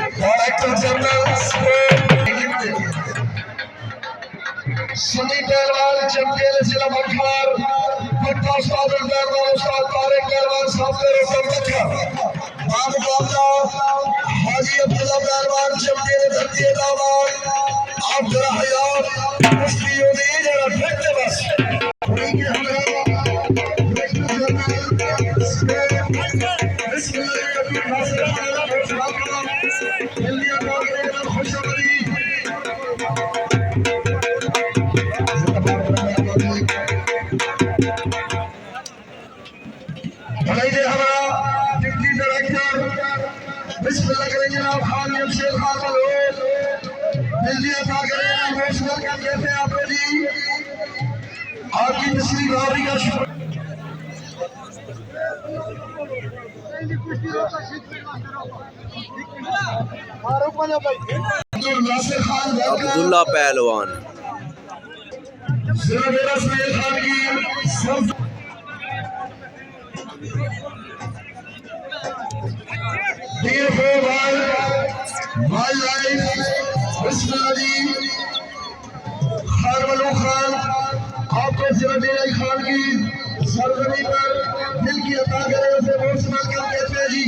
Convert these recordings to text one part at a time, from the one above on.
director general सुनी पहलवान champion जिला मखर भट्टा उस्ताद पहलवान उस्ताद तारिक पहलवान साहब के रोकन बाबू बाबा हाजी अब्दुल्ला पहलवान चैंपियन धरती दामन आप जरा हयात मुस्लियों ने जरा फेंकते बस भलाई दे हमारा डिप्टी डायरेक्टर बिस्मिल्लाह करें जनाब खान शेख खान मलूक दिल्ली अता करें इमोशनल का कहते हैं आपको जी आपकी तस्वीर भावरी का शुक्र अब्दुल्ला पहलवान खान की माय लाइफ खान मलूक खान आपको सिराज खान की सरजमी पर दिल की अता करे उसे इमोशनल कर कहते हैं जी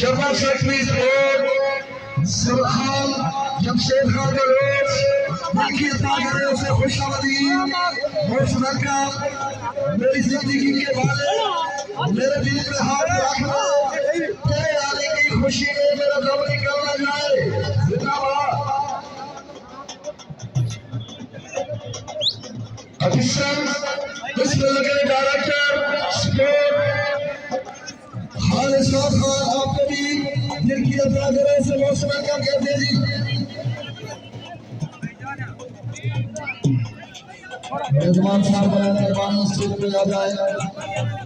जमा सेक्रेटरी बोर्ड सरखान जमशेद खान मलूक दिल की अता करे उसे खुशामदी इमोशनल का मेरी जिंदगी के बारे मेरे दिल पे हाथ रखना तेरे आने की खुशी में मेरा दम निकलना जाए जिंदाबाद असिस्टेंट बिस्मिल्लाह के डायरेक्टर स्पोर्ट खालिद साहब खान आपको भी दिल की अता करे से मौसम का कहते जी मेजबान साहब मेहरबानी स्टेज पे आ जाए